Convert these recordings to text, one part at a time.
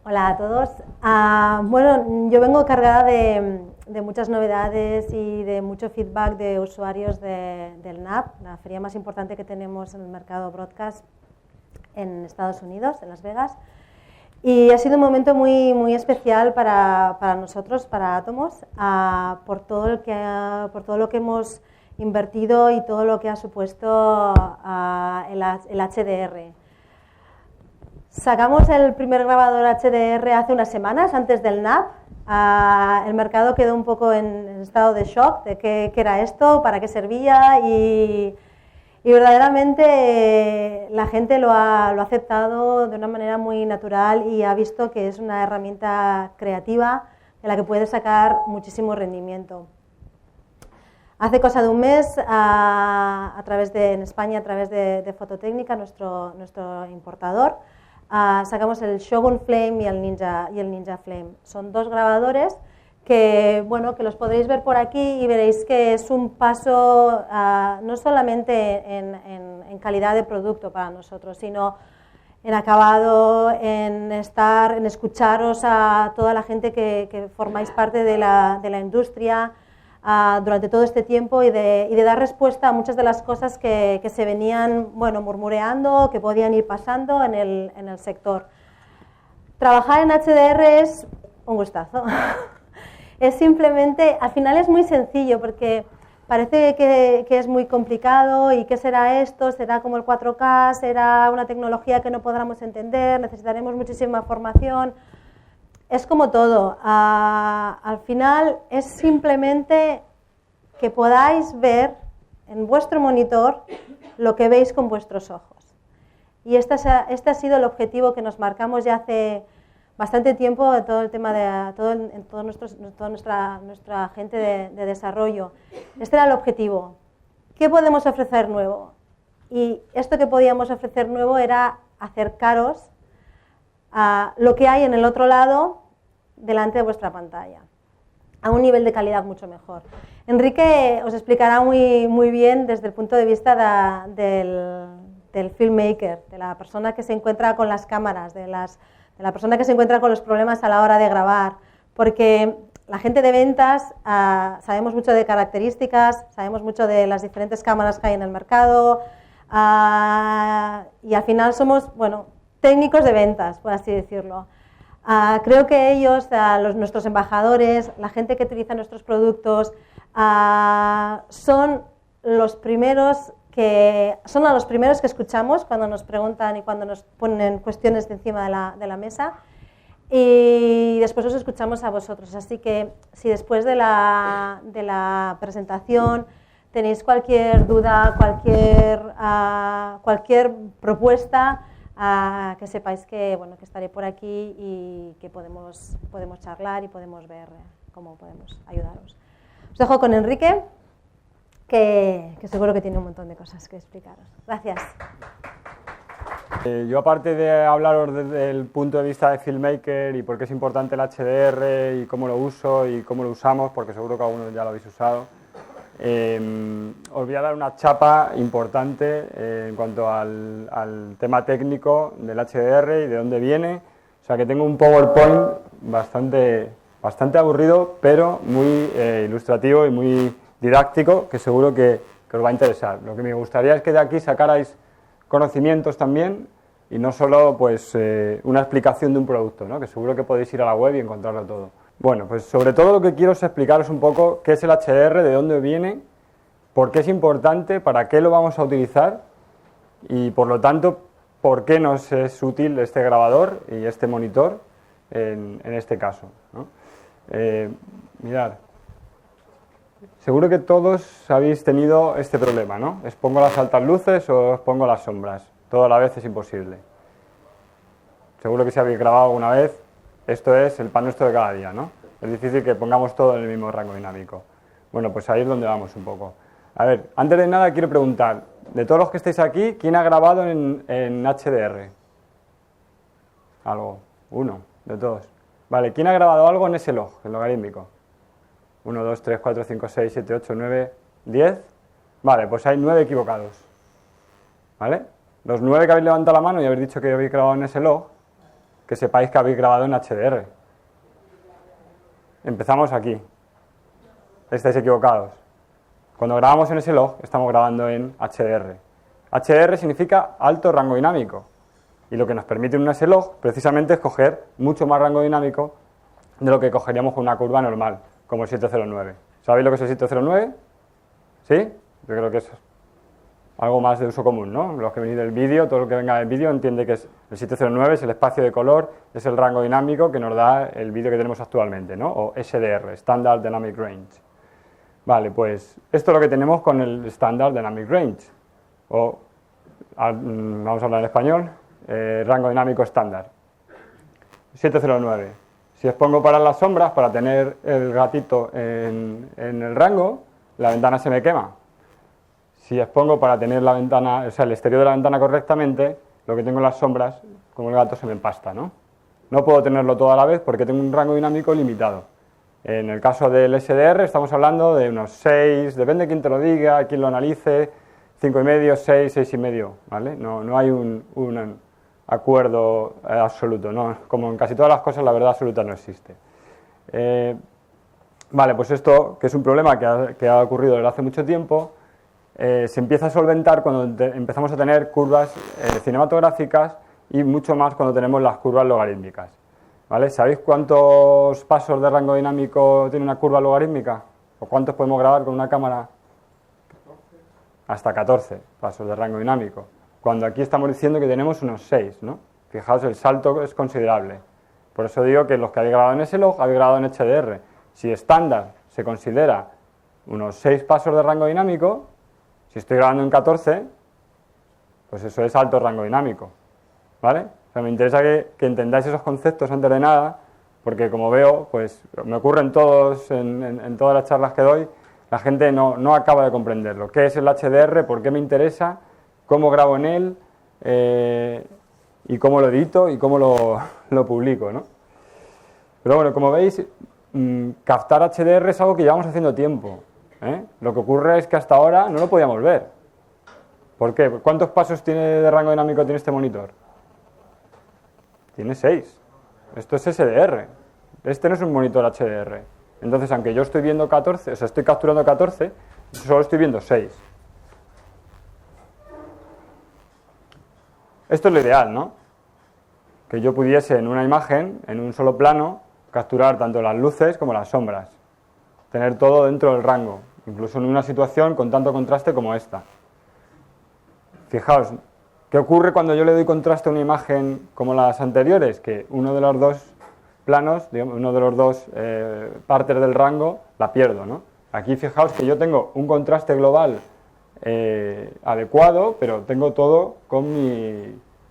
Hola a todos. Bueno, yo vengo cargada de muchas novedades y de mucho feedback de usuarios del NAB, la feria más importante que tenemos en el mercado broadcast en Estados Unidos, en Las Vegas. Y ha sido un momento muy especial para nosotros, para Atomos, por todo lo que hemos invertido y todo lo que ha supuesto el HDR. Sacamos el primer grabador HDR hace unas semanas, antes del NAB. El mercado quedó un poco en estado de shock de qué era esto, para qué servía y verdaderamente la gente lo ha aceptado de una manera muy natural y ha visto que es una herramienta creativa de la que puede sacar muchísimo rendimiento. Hace cosa de un mes, en España, a través de Fototécnica, nuestro importador, sacamos el Shogun Flame y el Ninja Flame. Son dos grabadores que los podréis ver por aquí y veréis que es un paso no solamente en calidad de producto para nosotros, sino en acabado, en escucharos a toda la gente que formáis parte de la industria durante todo este tiempo y de dar respuesta a muchas de las cosas que se venían murmureando, que podían ir pasando en el sector. Trabajar en HDR es un gustazo. Es simplemente, al final es muy sencillo porque parece que es muy complicado y ¿qué será esto? ¿Será como el 4K? ¿Será una tecnología que no podremos entender? ¿Necesitaremos muchísima formación? Es como todo, al final es simplemente que podáis ver en vuestro monitor lo que veis con vuestros ojos. Y este ha sido el objetivo que nos marcamos ya hace bastante tiempo en todo el tema de toda nuestra gente de desarrollo. Este era el objetivo. ¿Qué podemos ofrecer nuevo? Y esto que podíamos ofrecer nuevo era acercaros a lo que hay en el otro lado delante de vuestra pantalla, a un nivel de calidad mucho mejor. Enrique os explicará muy bien desde el punto de vista del filmmaker, de la persona que se encuentra con las cámaras, de la persona que se encuentra con los problemas a la hora de grabar, porque la gente de ventas sabemos mucho de características, sabemos mucho de las diferentes cámaras que hay en el mercado y al final somos, técnicos de ventas, por así decirlo. Creo que ellos, nuestros embajadores, la gente que utiliza nuestros productos, son los primeros que escuchamos cuando nos preguntan y cuando nos ponen cuestiones de encima de la mesa, y después os escuchamos a vosotros. Así que si después de la presentación tenéis cualquier duda, cualquier propuesta, que sepáis que estaré por aquí y que podemos charlar y podemos ver cómo podemos ayudaros. Os dejo con Enrique, que seguro que tiene un montón de cosas que explicaros. Gracias. Yo, aparte de hablaros desde el punto de vista de filmmaker y por qué es importante el HDR y cómo lo uso y cómo lo usamos, porque seguro que algunos ya lo habéis usado, os voy a dar una chapa importante en cuanto al tema técnico del HDR y de dónde viene. O sea que tengo un PowerPoint bastante aburrido, pero muy ilustrativo y muy didáctico, que seguro que os va a interesar. Lo que me gustaría es que de aquí sacarais conocimientos también y no solo una explicación de un producto, ¿no? Que seguro que podéis ir a la web y encontrarlo todo. Bueno, pues sobre todo lo que quiero es explicaros un poco qué es el HDR, de dónde viene, por qué es importante, para qué lo vamos a utilizar y, por lo tanto, por qué nos es útil este grabador y este monitor en este caso, ¿no? Mirad, seguro que todos habéis tenido este problema, ¿no? ¿Os pongo las altas luces o os pongo las sombras? Todo a la vez es imposible. Seguro que si habéis grabado alguna vez, esto es el pan nuestro de cada día, ¿no? Es difícil que pongamos todo en el mismo rango dinámico. Bueno, pues ahí es donde vamos un poco. A ver, antes de nada quiero preguntar, de todos los que estáis aquí, ¿quién ha grabado en HDR? Algo, uno, de todos. Vale, ¿quién ha grabado algo en ese log, el logarítmico? 1, 2, 3, 4, 5, 6, 7, 8, 9, 10. Vale, pues hay 9 equivocados. ¿Vale? Los 9 que habéis levantado la mano y habéis dicho que habéis grabado en ese log, que sepáis que habéis grabado en HDR. Empezamos aquí. Estáis equivocados. Cuando grabamos en S-Log, estamos grabando en HDR. HDR significa alto rango dinámico. Y lo que nos permite un S-Log precisamente es coger mucho más rango dinámico de lo que cogeríamos con una curva normal, como el 709. ¿Sabéis lo que es el 709? ¿Sí? Yo creo que es algo más de uso común, ¿no? Los que venís del vídeo, todo lo que venga del vídeo entiende que es el 709, es el espacio de color, es el rango dinámico que nos da el vídeo que tenemos actualmente, ¿no? O SDR, Standard Dynamic Range. Vale, pues esto es lo que tenemos con el Standard Dynamic Range, o vamos a hablar en español, rango dinámico estándar. 709. Si os pongo para las sombras, para tener el gatito en el rango, la ventana se me quema. Si os pongo para tener la ventana, o sea, el exterior de la ventana correctamente, lo que tengo en las sombras, como el gato, se me empasta, ¿no? No puedo tenerlo todo a la vez porque tengo un rango dinámico limitado. En el caso del SDR estamos hablando de unos 6, depende de quién te lo diga, quién lo analice, 5,5, 6, 6,5, ¿vale? No hay un acuerdo absoluto, ¿no? Como en casi todas las cosas, la verdad absoluta no existe. Vale, pues esto, que es un problema que ha ocurrido desde hace mucho tiempo, se empieza a solventar cuando empezamos a tener curvas cinematográficas y mucho más cuando tenemos las curvas logarítmicas. ¿Vale? ¿Sabéis cuántos pasos de rango dinámico tiene una curva logarítmica? ¿O cuántos podemos grabar con una cámara? Hasta 14 pasos de rango dinámico. Cuando aquí estamos diciendo que tenemos unos 6, ¿no? Fijaos, el salto es considerable. Por eso digo que los que habéis grabado en S-Log habéis grabado en HDR. Si estándar se considera unos 6 pasos de rango dinámico, si estoy grabando en 14, pues eso es alto rango dinámico. ¿Vale? O sea, me interesa que entendáis esos conceptos antes de nada, porque como veo, pues me ocurren todos, en todas las charlas que doy, la gente no acaba de comprenderlo. ¿Qué es el HDR? ¿Por qué me interesa? ¿Cómo grabo en él? Y cómo lo edito y cómo lo publico, ¿no? Pero bueno, como veis, captar HDR es algo que llevamos haciendo tiempo, ¿eh? Lo que ocurre es que hasta ahora no lo podíamos ver. ¿Por qué? ¿Cuántos pasos de rango dinámico tiene este monitor? Tiene 6. Esto es SDR. Este no es un monitor HDR. Entonces, aunque yo estoy viendo 14, o sea, estoy capturando 14, solo estoy viendo 6. Esto es lo ideal, ¿no? Que yo pudiese en una imagen, en un solo plano, capturar tanto las luces como las sombras. Tener todo dentro del rango, incluso en una situación con tanto contraste como esta. Fijaos, ¿qué ocurre cuando yo le doy contraste a una imagen como las anteriores? Que uno de los dos planos, digamos, uno de los dos partes del rango, la pierdo, ¿no? Aquí fijaos que yo tengo un contraste global adecuado, pero tengo todo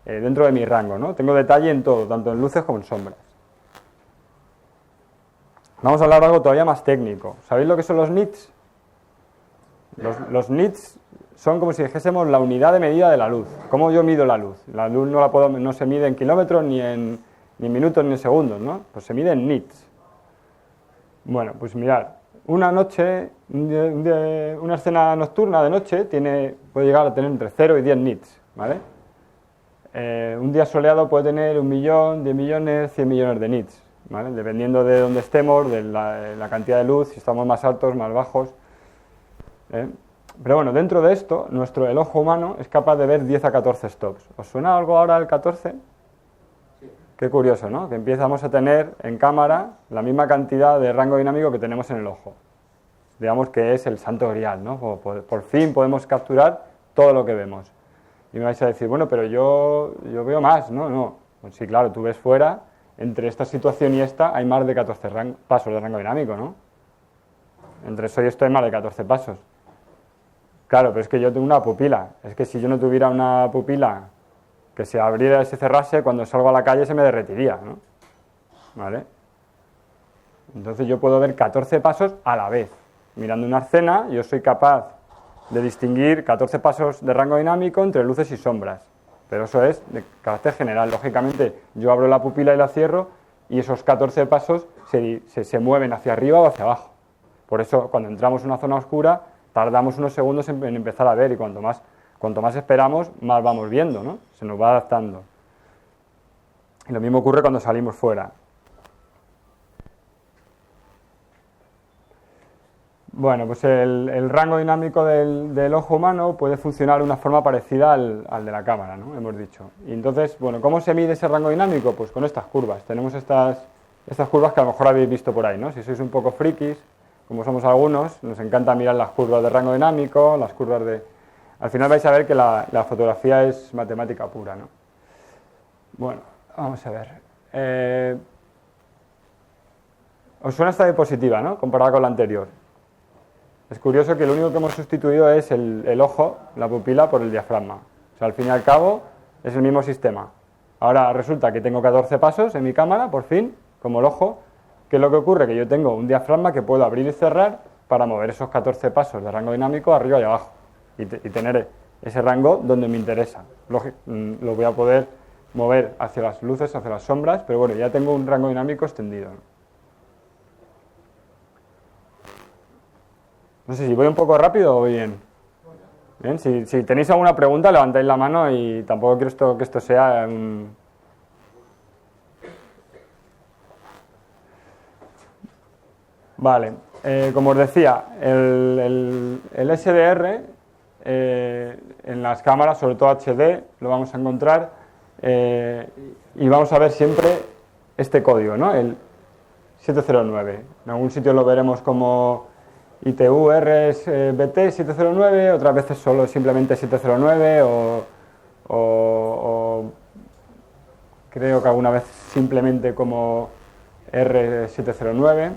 dentro de mi rango, ¿no? Tengo detalle en todo, tanto en luces como en sombras. Vamos a hablar de algo todavía más técnico. ¿Sabéis lo que son los nits? Los nits son como si dijésemos la unidad de medida de la luz. ¿Cómo yo mido la luz? La luz no se mide en kilómetros, ni en minutos, ni en segundos, ¿no? Pues se mide en nits. Bueno, pues mirad, una noche, una escena nocturna de noche puede llegar a tener entre 0 y 10 nits, ¿vale? Un día soleado puede tener 1 millón, 10 millones, 100 millones de nits, ¿vale? Dependiendo de dónde estemos, de la cantidad de luz, si estamos más altos, más bajos. Pero bueno, dentro de esto, el ojo humano es capaz de ver 10 a 14 stops. ¿Os suena algo ahora el 14? Sí. Qué curioso, ¿no? Que empezamos a tener en cámara la misma cantidad de rango dinámico que tenemos en el ojo. Digamos que es el santo grial, ¿no? Por fin podemos capturar todo lo que vemos. Y me vais a decir, bueno, pero yo veo más, ¿no? No. Pues sí, claro, tú ves fuera, entre esta situación y esta hay más de 14 pasos de rango dinámico, ¿no? Entre eso y esto hay más de 14 pasos. Claro, pero es que yo tengo una pupila. Es que si yo no tuviera una pupila que se abriera y se cerrase, cuando salgo a la calle se me derretiría, ¿no? ¿Vale? Entonces yo puedo ver 14 pasos a la vez. Mirando una escena, yo soy capaz de distinguir 14 pasos de rango dinámico entre luces y sombras. Pero eso es de carácter general. Lógicamente, yo abro la pupila y la cierro y esos 14 pasos se mueven hacia arriba o hacia abajo. Por eso, cuando entramos en una zona oscura, tardamos unos segundos en empezar a ver y cuanto más esperamos, más vamos viendo, ¿no? Se nos va adaptando. Y lo mismo ocurre cuando salimos fuera. Bueno, pues el rango dinámico del ojo humano puede funcionar de una forma parecida al de la cámara, ¿no? Hemos dicho. Y entonces, bueno, ¿cómo se mide ese rango dinámico? Pues con estas curvas. Tenemos estas curvas que a lo mejor habéis visto por ahí, ¿no? Si sois un poco frikis, como somos algunos, nos encanta mirar las curvas de rango dinámico, las curvas de... Al final vais a ver que la fotografía es matemática pura, ¿no? Bueno, vamos a ver. Os suena esta diapositiva, ¿no? Comparada con la anterior. Es curioso que lo único que hemos sustituido es el ojo, la pupila, por el diafragma. O sea, al fin y al cabo, es el mismo sistema. Ahora resulta que tengo 14 pasos en mi cámara, por fin, como el ojo. ¿Qué es lo que ocurre? Que yo tengo un diafragma que puedo abrir y cerrar para mover esos 14 pasos de rango dinámico arriba y abajo. Y tener ese rango donde me interesa. Lo voy a poder mover hacia las luces, hacia las sombras, pero bueno, ya tengo un rango dinámico extendido. No sé si voy un poco rápido o voy bien. Bien, si tenéis alguna pregunta, levantáis la mano y tampoco quiero que esto sea un... Vale, como os decía, el SDR en las cámaras, sobre todo HD, lo vamos a encontrar y vamos a ver siempre este código, ¿no? El 709. En algún sitio lo veremos como ITU RSBT 709, otras veces solo simplemente 709 o creo que alguna vez simplemente como R709.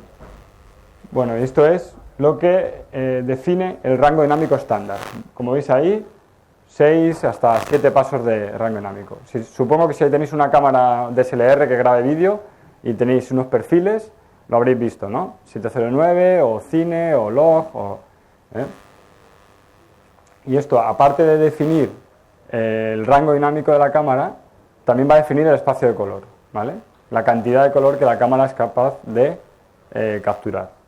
Bueno, esto es lo que define el rango dinámico estándar. Como veis ahí, 6 hasta 7 pasos de rango dinámico. Supongo que si tenéis una cámara DSLR que grabe vídeo y tenéis unos perfiles, lo habréis visto, ¿no? 709 o Cine o Log. Y esto, aparte de definir el rango dinámico de la cámara, también va a definir el espacio de color, ¿vale? La cantidad de color que la cámara es capaz de capturar.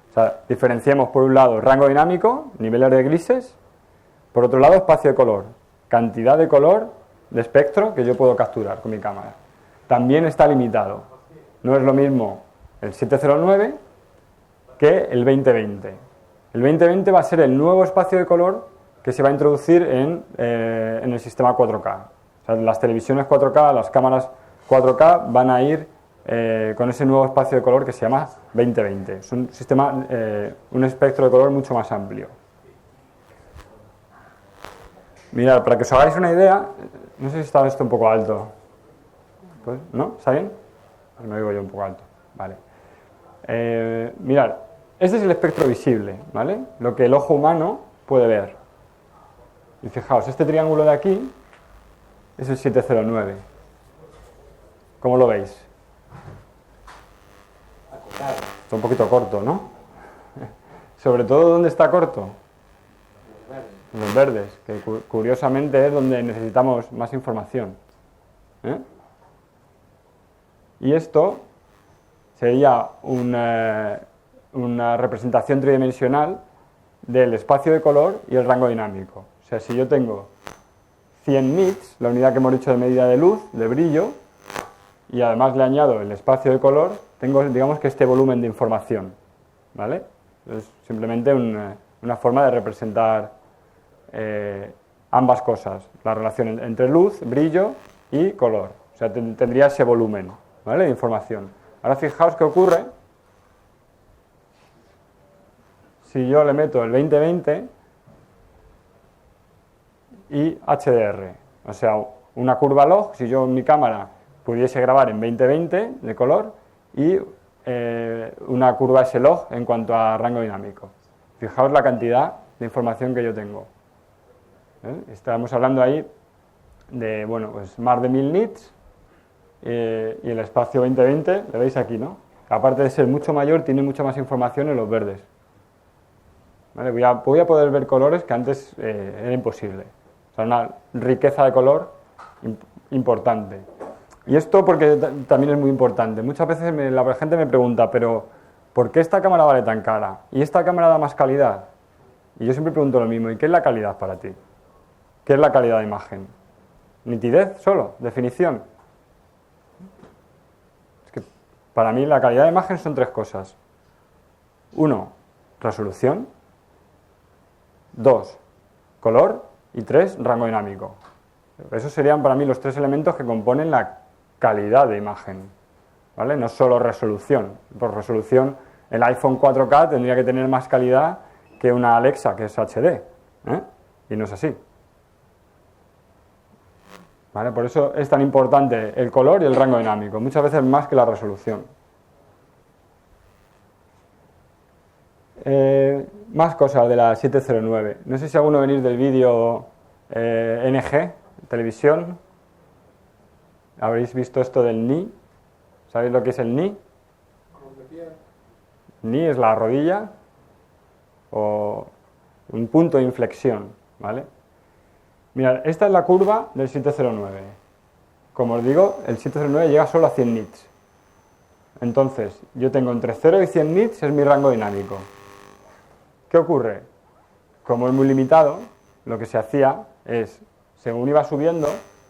O sea, diferenciemos por un lado rango dinámico, niveles de grises, por otro lado espacio de color, cantidad de color de espectro que yo puedo capturar con mi cámara. También está limitado. No es lo mismo el 709 que el 2020. El 2020 va a ser el nuevo espacio de color que se va a introducir en el sistema 4K. O sea, las televisiones 4K, las cámaras 4K van a ir con ese nuevo espacio de color que se llama 2020. Es un sistema, un espectro de color mucho más amplio. Mirad, para que os hagáis una idea, no sé si está esto un poco alto. Pues, ¿no? ¿Está bien? Pues me oigo yo un poco alto. Vale. Mirad, este es el espectro visible, ¿vale? Lo que el ojo humano puede ver. Y fijaos, este triángulo de aquí es el 709. ¿Cómo lo veis? Está un poquito corto, ¿no? Sobre todo, ¿dónde está corto? En los verdes, que curiosamente es donde necesitamos más información. Y esto sería una representación tridimensional del espacio de color y el rango dinámico. O sea, si yo tengo 100 nits, la unidad que hemos dicho de medida de luz, de brillo, y además le añado el espacio de color, tengo, digamos, que este volumen de información, ¿vale? Es simplemente una forma de representar ambas cosas, la relación entre luz, brillo y color. O sea, tendría ese volumen, ¿vale?, de información. Ahora fijaos qué ocurre si yo le meto el 2020 y HDR. O sea, una curva log, si yo en mi cámara pudiese grabar en 2020 de color y una curva S-log en cuanto a rango dinámico. Fijaos la cantidad de información que yo tengo. Estamos hablando ahí de, bueno, pues más de 1000 nits y el espacio 2020, lo veis aquí, ¿no? Aparte de ser mucho mayor, tiene mucha más información en los verdes. ¿Vale? Voy a poder ver colores que antes era imposible. O sea, una riqueza de color importante. Y esto porque también es muy importante. Muchas veces la gente me pregunta, pero ¿por qué esta cámara vale tan cara? ¿Y esta cámara da más calidad? Y yo siempre pregunto lo mismo, ¿y qué es la calidad para ti? ¿Qué es la calidad de imagen? ¿Nitidez solo? ¿Definición? Para mí la calidad de imagen son tres cosas. 1, resolución. 2, color. Y 3, rango dinámico. Esos serían para mí los tres elementos que componen la calidad de imagen, ¿vale? No solo resolución. Por resolución, el iPhone 4K tendría que tener más calidad que una Alexa, que es HD, ¿eh? Y no es así. ¿Vale? Por eso es tan importante el color y el rango dinámico, muchas veces más que la resolución. Más cosas de la 709. No sé si alguno venís del vídeo NG, televisión. ¿Habréis visto esto del ni? ¿Sabéis lo que es el ni? Ni es la rodilla o un punto de inflexión, ¿vale? Mirad, esta es la curva del 709. Como os digo, el 709 llega solo a 100 nits. Entonces, yo tengo entre 0 y 100 nits, es mi rango dinámico. ¿Qué ocurre? Como es muy limitado, lo que se hacía es, según iba subiendo,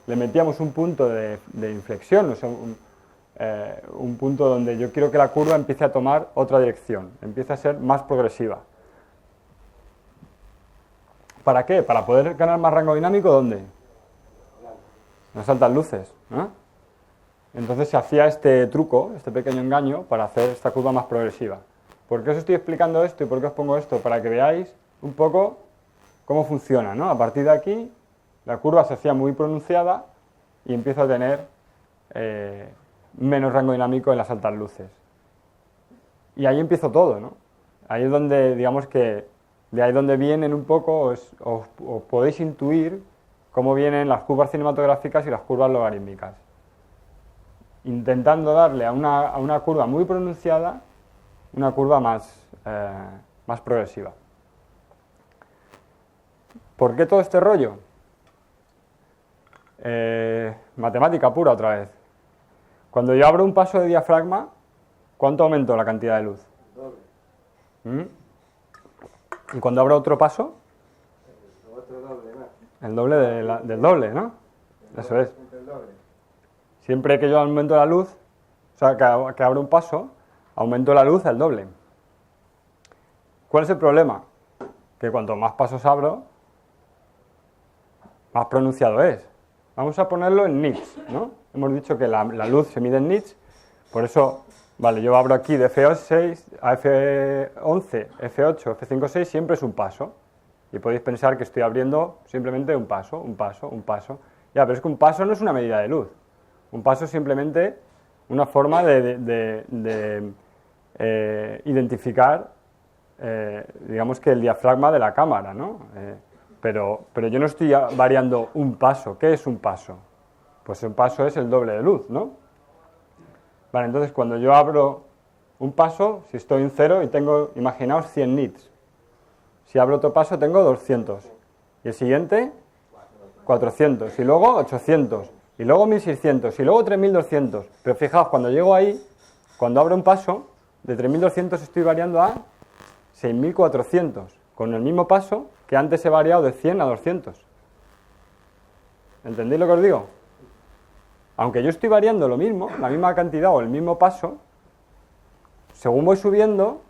le metíamos un punto de inflexión, o sea, un punto donde yo quiero que la curva empiece a tomar otra dirección, empiece a ser más progresiva. ¿Para qué? Para poder ganar más rango dinámico, ¿dónde? En las altas luces, ¿no? Entonces se hacía este truco, este pequeño engaño, para hacer esta curva más progresiva. ¿Por qué os estoy explicando esto y por qué os pongo esto? Para que veáis un poco cómo funciona, ¿no? A partir de aquí, la curva se hacía muy pronunciada y empiezo a tener menos rango dinámico en las altas luces. Y ahí empiezo todo, ¿no? Ahí es donde, digamos que, de ahí donde vienen un poco, os podéis intuir cómo vienen las curvas cinematográficas y las curvas logarítmicas. Intentando darle a una curva muy pronunciada una curva más progresiva. ¿Por qué todo este rollo? Matemática pura otra vez. Cuando yo abro un paso de diafragma, ¿cuánto aumento la cantidad de luz? ¿Y cuando abro otro paso? El doble del doble, ¿no? Eso es. Siempre que yo aumento la luz, o sea, que abro un paso, aumento la luz al doble. ¿Cuál es el problema? Que cuanto más pasos abro, más pronunciado es. Vamos a ponerlo en nits, ¿no? Hemos dicho que la luz se mide en nits, por eso, vale, yo abro aquí de F6 a F11, F8, F5, 6, siempre es un paso. Y podéis pensar que estoy abriendo simplemente un paso, un paso, un paso. Ya, pero es que un paso no es una medida de luz. Un paso es simplemente una forma de identificar, digamos que el diafragma de la cámara, ¿no? Pero yo no estoy variando un paso. ¿Qué es un paso? Pues un paso es el doble de luz, ¿no? Vale, entonces cuando yo abro un paso, si estoy en 0 y tengo, imaginaos, 100 nits. Si abro otro paso tengo 200. Y el siguiente, 400. Y luego 800. Y luego 1600. Y luego 3200. Pero fijaos, cuando llego ahí, cuando abro un paso, de 3200 estoy variando a 6400. Con el mismo paso que antes he variado de 100 a 200. ¿Entendéis lo que os digo? Aunque yo estoy variando lo mismo, la misma cantidad o el mismo paso, según voy subiendo,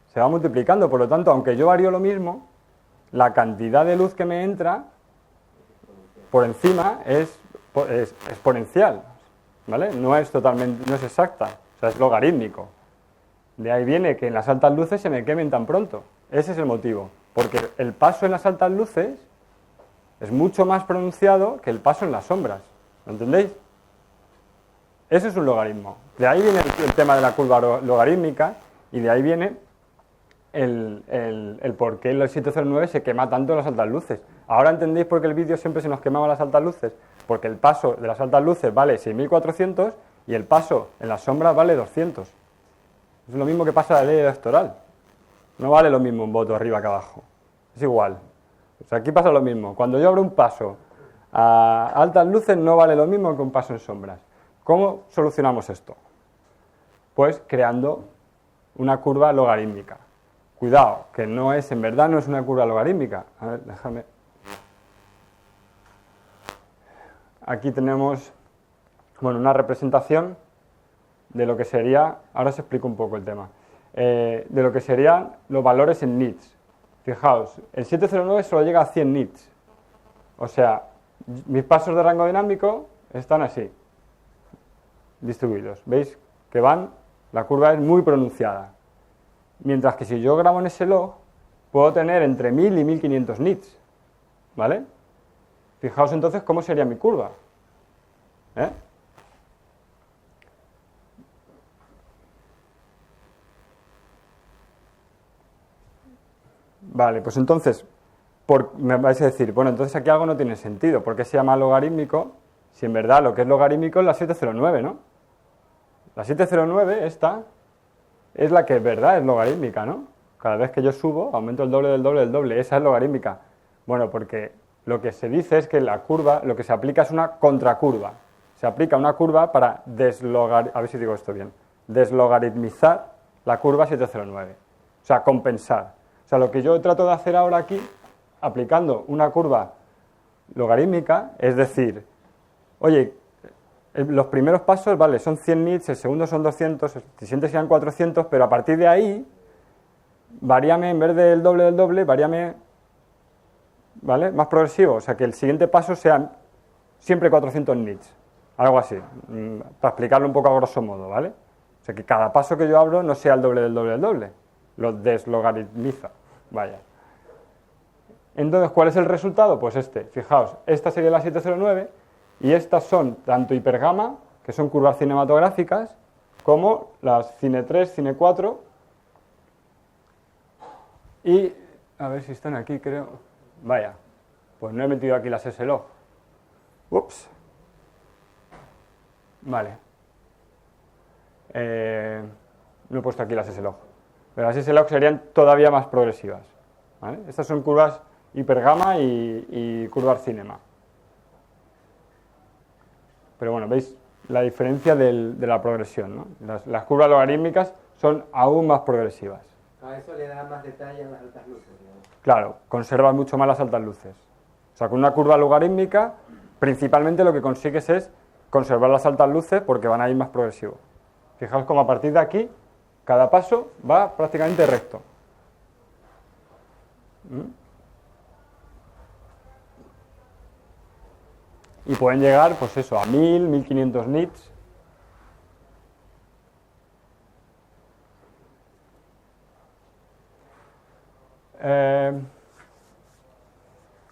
se va multiplicando. Por lo tanto, aunque yo varío lo mismo, la cantidad de luz que me entra por encima es exponencial, ¿vale? No es exacta, o sea, es logarítmico. De ahí viene que en las altas luces se me quemen tan pronto. Ese es el motivo, porque el paso en las altas luces es mucho más pronunciado que el paso en las sombras. ¿Lo entendéis? Eso es un logaritmo. De ahí viene el tema de la curva logarítmica y de ahí viene el por qué el 709 se quema tanto en las altas luces. Ahora entendéis por qué el vídeo siempre se nos quemaba las altas luces. Porque el paso de las altas luces vale 6400 y el paso en las sombras vale 200. Es lo mismo que pasa en la ley electoral. No vale lo mismo un voto arriba que abajo. Es igual. O sea, aquí pasa lo mismo. Cuando yo abro un paso a altas luces no vale lo mismo que un paso en sombras. ¿Cómo solucionamos esto? Pues creando una curva logarítmica. Cuidado, que en verdad no es una curva logarítmica. A ver, déjame. Aquí tenemos bueno, una representación de lo que sería, ahora os explico un poco el tema, de lo que serían los valores en nits. Fijaos, el 709 solo llega a 100 nits, o sea, mis pasos de rango dinámico están así, distribuidos. ¿Veis que van? La curva es muy pronunciada. Mientras que si yo grabo en ese log, puedo tener entre 1000 y 1500 nits, ¿vale? Fijaos entonces cómo sería mi curva. Vale, pues entonces, me vais a decir, bueno, entonces aquí algo no tiene sentido. ¿Por qué se llama logarítmico? Si en verdad lo que es logarítmico es la 709, ¿no? La 709, esta, es la que en verdad es logarítmica, ¿no? Cada vez que yo subo, aumento el doble del doble del doble. Esa es logarítmica. Bueno, porque lo que se dice es que la curva, lo que se aplica es una contracurva. Se aplica una curva para a ver si digo esto bien, deslogaritmizar la curva 709. O sea, compensar. O sea, lo que yo trato de hacer ahora aquí, aplicando una curva logarítmica, es decir, oye, los primeros pasos, vale, son 100 nits, el segundo son 200, el siguiente serían 400, pero a partir de ahí, varíame, en vez del doble, varíame, ¿vale?, más progresivo, o sea, que el siguiente paso sea siempre 400 nits, algo así, para explicarlo un poco a grosso modo, ¿vale? O sea, que cada paso que yo abro no sea el doble del doble del doble, lo deslogaritmiza, vaya. Entonces, ¿cuál es el resultado? Pues este, fijaos, esta sería la 709 y estas son tanto hipergama, que son curvas cinematográficas, como las Cine 3, Cine 4 y, a ver si están aquí, creo, vaya, pues no he metido aquí las S-Log, ups, vale, no he puesto aquí las S-Log, pero las S-Log serían todavía más progresivas, ¿vale? Estas son curvas hipergama y curvas cinema. Pero bueno, veis la diferencia de la progresión, ¿no? Las curvas logarítmicas son aún más progresivas. A eso le da más detalle a las altas luces, ¿no? Claro, conservan mucho más las altas luces. O sea, con una curva logarítmica, principalmente lo que consigues es conservar las altas luces porque van a ir más progresivo. Fijaos como a partir de aquí, cada paso va prácticamente recto. Y pueden llegar, pues eso, a 1000, 1500 nits.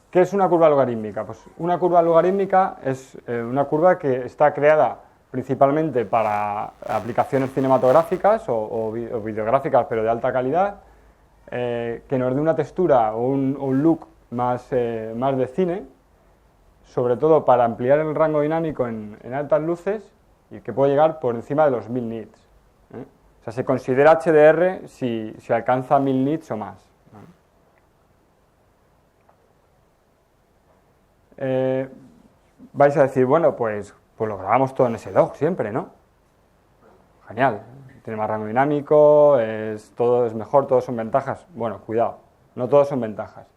¿Qué es una curva logarítmica? Pues una curva logarítmica es una curva que está creada principalmente para aplicaciones cinematográficas o videográficas, pero de alta calidad, que nos dé una textura o un look más de cine, sobre todo para ampliar el rango dinámico en altas luces y que puede llegar por encima de los 1000 nits. O sea, se considera HDR si alcanza 1000 nits o más. Vais a decir, bueno, pues lo grabamos todo en ese log siempre, ¿no? Genial, tiene más rango dinámico, todo es mejor, todos son ventajas. Bueno, cuidado, no todos son ventajas.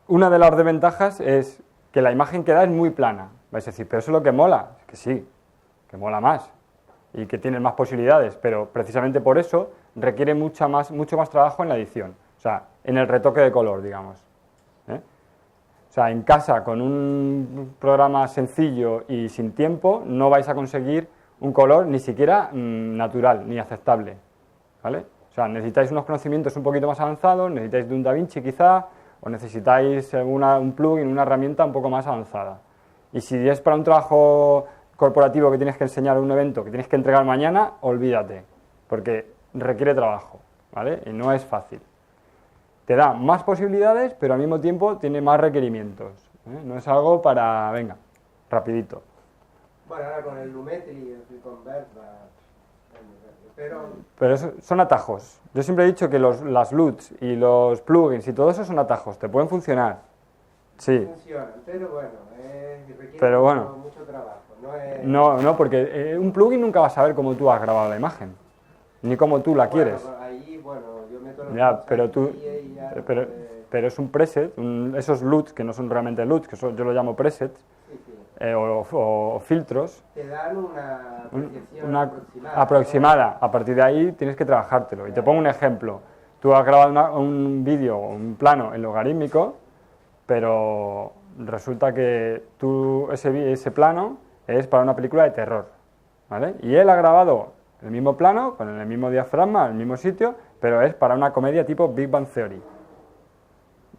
Una de las desventajas es que la imagen que da es muy plana. Vais a decir, pero eso es lo que mola. Que sí, que mola más y que tiene más posibilidades, pero precisamente por eso requiere mucho más trabajo en la edición, o sea, en el retoque de color, digamos. O sea, en casa, con un programa sencillo y sin tiempo, no vais a conseguir un color ni siquiera natural, ni aceptable, ¿vale? O sea, necesitáis unos conocimientos un poquito más avanzados, necesitáis de un DaVinci quizá, o necesitáis un plugin, una herramienta un poco más avanzada. Y si es para un trabajo corporativo que tienes que enseñar un evento que tienes que entregar mañana, olvídate, porque requiere trabajo, ¿vale? Y no es fácil. Te da más posibilidades, pero al mismo tiempo tiene más requerimientos, ¿eh? No es algo para, venga, rapidito. Bueno, ahora con el Lumetri y el FreeConvert pero eso son atajos. Yo siempre he dicho que las LUTs y los plugins y todo eso son atajos, te pueden funcionar. Sí. Funcionan, pero bueno, requiere mucho trabajo. No, porque un plugin nunca va a saber cómo tú has grabado la imagen, ni cómo tú la quieres. Ahí, yo meto los ya, pero es un preset, esos LUTs, que no son realmente LUTs, que yo lo llamo presets, o filtros. Te dan una apreciación aproximada. A partir de ahí tienes que trabajártelo. Y te pongo un ejemplo. Tú has grabado un vídeo o un plano en logarítmico, pero resulta que ese plano es para una película de terror, ¿vale? Y él ha grabado el mismo plano, con el mismo diafragma, el mismo sitio, pero es para una comedia tipo Big Bang Theory.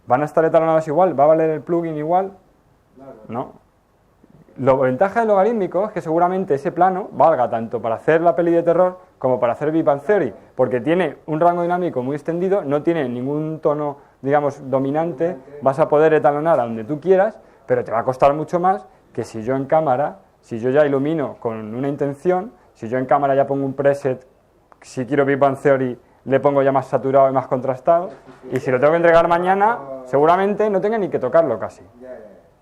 ¿Van a estar etalonados igual? ¿Va a valer el plugin igual? No. La ventaja del logarítmico es que seguramente ese plano valga tanto para hacer la peli de terror como para hacer Big Bang Theory, porque tiene un rango dinámico muy extendido, no tiene ningún tono, digamos, dominante, vas a poder etalonar a donde tú quieras, pero te va a costar mucho más que si yo en cámara, si yo ya ilumino con una intención, si yo en cámara ya pongo un preset, si quiero Big Bang Theory le pongo ya más saturado y más contrastado, y si lo tengo que entregar mañana, seguramente no tenga ni que tocarlo casi,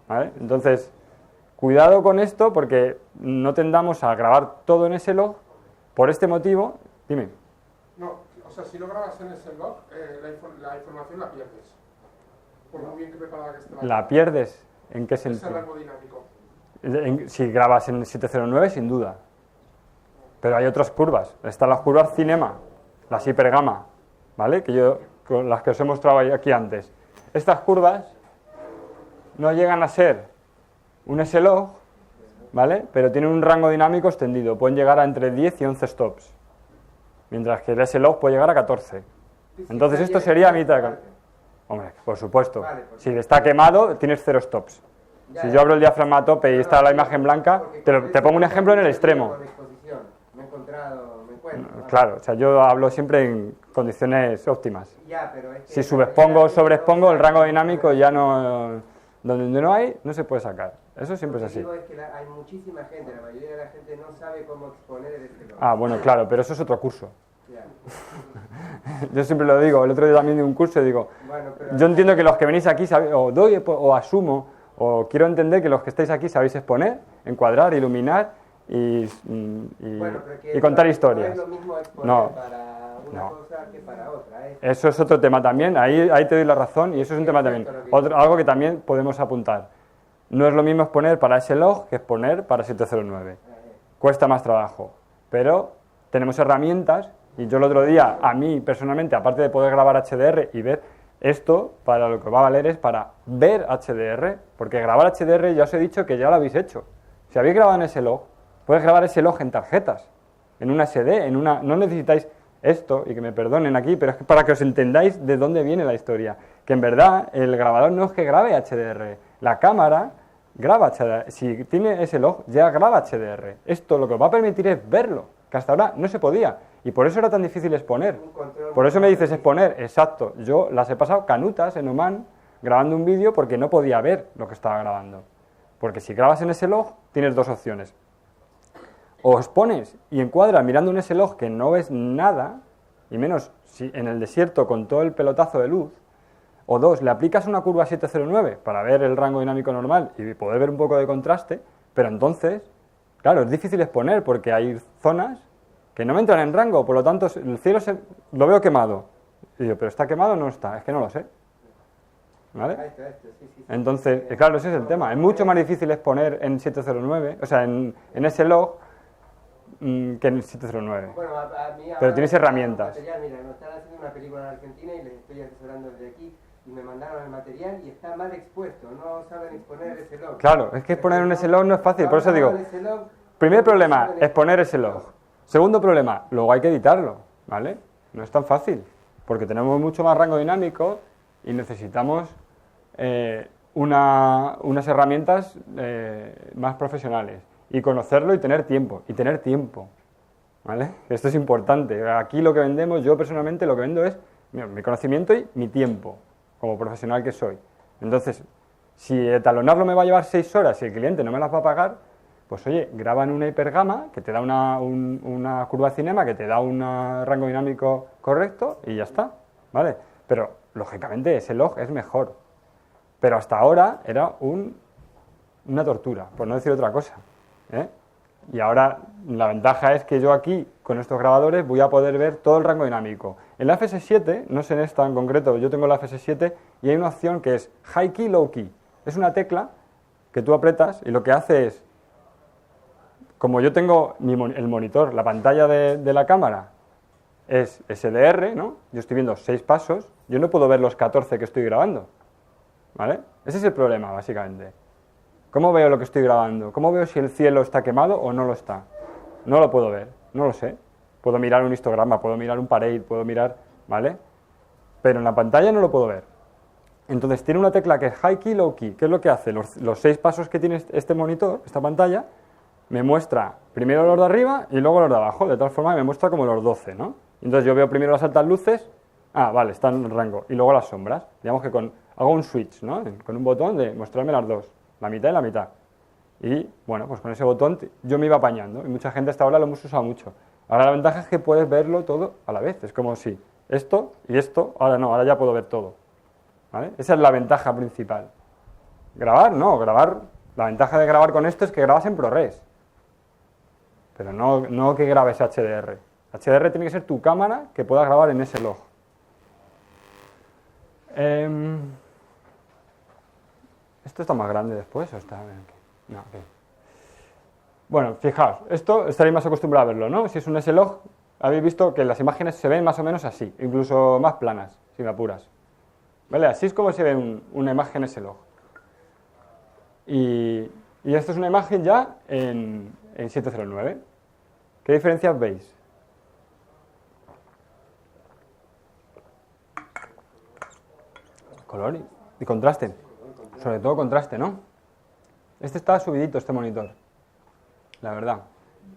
¿vale? Entonces, cuidado con esto porque no tendamos a grabar todo en ese log. Por este motivo, dime. No, o sea, si lo grabas en ese log, la información la pierdes. Por muy bien que preparada que esté. ¿La pierdes? ¿En qué sentido? Ese rango dinámico. Si grabas en 709, sin duda. Pero hay otras curvas. Están las curvas cinema, las hipergama, ¿vale? Con las que os he mostrado aquí antes. Estas curvas no llegan a ser un S-Log, ¿vale? Pero tienen un rango dinámico extendido, pueden llegar a entre 10 y 11 stops, mientras que el S-Log puede llegar a 14. Entonces esto sería mitad de... Hombre, por supuesto, si está quemado tienes 0 stops. Si yo abro el diafragma a tope y está la imagen blanca, te pongo un ejemplo en el extremo. Claro, o sea, yo hablo siempre en condiciones óptimas. Si subexpongo o sobreexpongo, el rango dinámico ya no... Donde no hay, no se puede sacar. Eso siempre es así. Lo que digo es que hay muchísima gente, la mayoría de la gente no sabe cómo exponer el S-Log. Ah, bueno, claro, pero eso es otro curso. Yo siempre lo digo, el otro día también di un curso y digo, yo entiendo que los que venís aquí, o asumo, o quiero entender que los que estáis aquí sabéis exponer, encuadrar, iluminar y contar historias. No es lo mismo exponer para una cosa que para otra. Eso es otro tema también, ahí te doy la razón y eso es un tema también. Algo que también podemos apuntar. No es lo mismo exponer para ese log que exponer para 709. Cuesta más trabajo, pero tenemos herramientas y yo el otro día, a mí personalmente, aparte de poder grabar HDR y ver esto, para lo que va a valer es para ver HDR, porque grabar HDR ya os he dicho que ya lo habéis hecho. Si habéis grabado en ese log, puedes grabar ese log en tarjetas, en una SD, no necesitáis esto, y que me perdonen aquí, pero es que para que os entendáis de dónde viene la historia, que en verdad el grabador no es que grabe HDR, la cámara graba HDR, si tiene ese log ya graba HDR, esto lo que os va a permitir es verlo, que hasta ahora no se podía, y por eso era tan difícil exponer, por eso me dices exponer, exacto, yo las he pasado canutas en Oman grabando un vídeo porque no podía ver lo que estaba grabando, porque si grabas en ese log tienes dos opciones. O expones y encuadras mirando un S-Log que no ves nada, y menos si en el desierto con todo el pelotazo de luz, o dos, le aplicas una curva 709 para ver el rango dinámico normal y poder ver un poco de contraste, pero entonces, claro, es difícil exponer porque hay zonas que no me entran en rango, por lo tanto el cielo lo veo quemado. Y yo, ¿pero está quemado o no está? Es que no lo sé. ¿Vale? Entonces, claro, ese es el tema. Es mucho más difícil exponer en 709, o sea, en S-Log, que en el 709. Bueno, a mí pero tienes herramientas. Mira, nos están haciendo una película en Argentina y les estoy asesorando desde aquí y me mandaron el material y está mal expuesto, no saben exponer ese log. Claro, es que exponer un S-Log no es fácil, por eso digo, primer problema, exponer ese log. Segundo problema, luego hay que editarlo, ¿vale? No es tan fácil, porque tenemos mucho más rango dinámico y necesitamos unas herramientas más profesionales. Y conocerlo y tener tiempo, ¿vale? Esto es importante. Aquí lo que vendemos, yo personalmente lo que vendo es mi conocimiento y mi tiempo, como profesional que soy. Entonces, si etalonarlo me va a llevar 6 horas y el cliente no me las va a pagar, pues oye, graba en una hipergama que te da una curva cinema, que te da un rango dinámico correcto y ya está, ¿vale? Pero, lógicamente, ese log es mejor. Pero hasta ahora era una tortura, por no decir otra cosa. Y ahora la ventaja es que yo aquí, con estos grabadores, voy a poder ver todo el rango dinámico. En la FS7, no sé en esta en concreto, yo tengo la FS7 y hay una opción que es High Key, Low Key. Es una tecla que tú apretas y lo que hace es, como yo tengo el monitor, la pantalla de la cámara es SDR, ¿no? Yo estoy viendo 6 pasos, yo no puedo ver los 14 que estoy grabando, ¿vale? Ese es el problema, básicamente. ¿Cómo veo lo que estoy grabando? ¿Cómo veo si el cielo está quemado o no lo está? No lo puedo ver, no lo sé. Puedo mirar un histograma, puedo mirar un parade, puedo mirar, ¿vale? Pero en la pantalla no lo puedo ver. Entonces tiene una tecla que es High Key, Low Key. ¿Qué es lo que hace? Los 6 pasos que tiene este monitor, esta pantalla, me muestra primero los de arriba y luego los de abajo, de tal forma que me muestra como los 12, ¿no? Entonces yo veo primero las altas luces, vale, están en rango, y luego las sombras. Digamos que hago un switch, ¿no? Con un botón de mostrarme las dos, la mitad y la mitad. Y bueno, pues con ese botón yo me iba apañando, y mucha gente hasta ahora lo hemos usado mucho. Ahora la ventaja es que puedes verlo todo a la vez, es como si esto y esto, ahora no, ahora ya puedo ver todo, ¿vale? Esa es la ventaja principal. Grabar, la ventaja de grabar con esto es que grabas en ProRes, pero no que grabes HDR. HDR tiene que ser tu cámara que pueda grabar en ese log. ¿Esto está más grande después o está bien aquí? No, aquí. Bueno, fijaos, esto estaréis más acostumbrados a verlo, ¿no? Si es un S-Log, habéis visto que las imágenes se ven más o menos así, incluso más planas, si me apuras. ¿Vale? Así es como se ve una imagen S-Log. Y esto es una imagen ya en 709. ¿Qué diferencias veis? Color y contraste. Sobre todo contraste, ¿no? Este está subidito, este monitor. La verdad.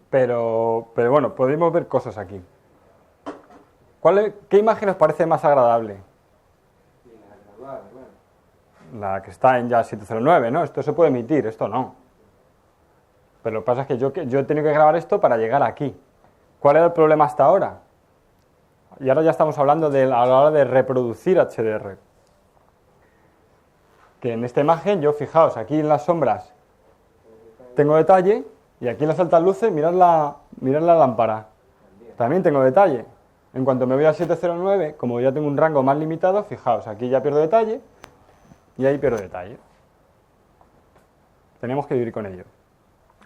Pero bueno, podemos ver cosas aquí. ¿Qué imagen os parece más agradable? La que está en ya 709, ¿no? Esto se puede emitir, esto no. Pero lo que pasa es que yo he tenido que grabar esto para llegar aquí. ¿Cuál era el problema hasta ahora? Y ahora ya estamos hablando a la hora de reproducir HDR. Que en esta imagen, fijaos, aquí en las sombras tengo detalle, y aquí en las altas luces, mirad la lámpara. También tengo detalle. En cuanto me voy a 709, como ya tengo un rango más limitado, fijaos, aquí ya pierdo detalle, y ahí pierdo detalle. Tenemos que vivir con ello.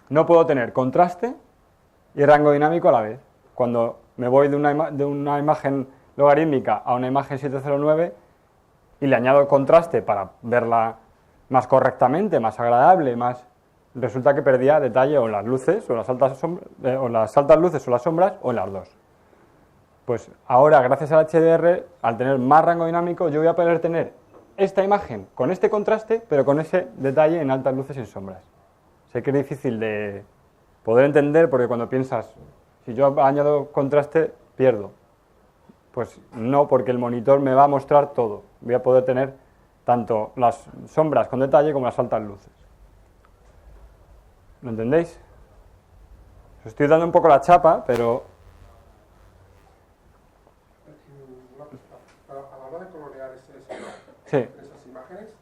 No puedo tener contraste y rango dinámico a la vez. Cuando me voy de una imagen logarítmica a una imagen 709 y le añado contraste para verla más correctamente, más agradable, resulta que perdía detalle o en las luces, o las altas luces o las sombras, o en las dos. Pues ahora, gracias al HDR, al tener más rango dinámico, yo voy a poder tener esta imagen con este contraste, pero con ese detalle en altas luces y en sombras. Sé que es difícil de poder entender, porque cuando piensas, si yo añado contraste, pierdo. Pues no, porque el monitor me va a mostrar todo. Voy a poder tener tanto las sombras con detalle como las altas luces. ¿Lo entendéis? Os estoy dando un poco la chapa, pero... A la hora de colorear Sí. esas imágenes,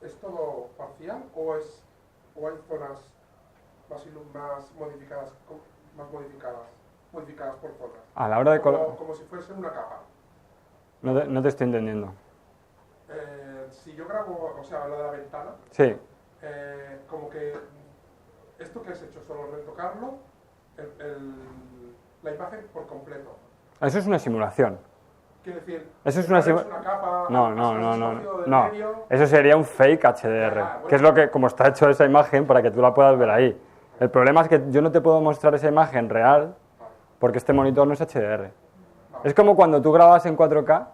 ¿es todo parcial o hay zonas más modificadas por zonas? A la hora de como si fuese una capa. No te estoy entendiendo. Si yo grabo, o sea, lo de la ventana, Sí. como que esto que has hecho, solo retocarlo, la imagen por completo. Eso es una simulación. Quiero decir, Eso es una capa, No. Eso sería un fake HDR, que es lo que, como está hecho esa imagen, para que tú la puedas ver ahí. El problema es que yo no te puedo mostrar esa imagen real, porque este monitor no es HDR. Es como cuando tú grabas en 4K,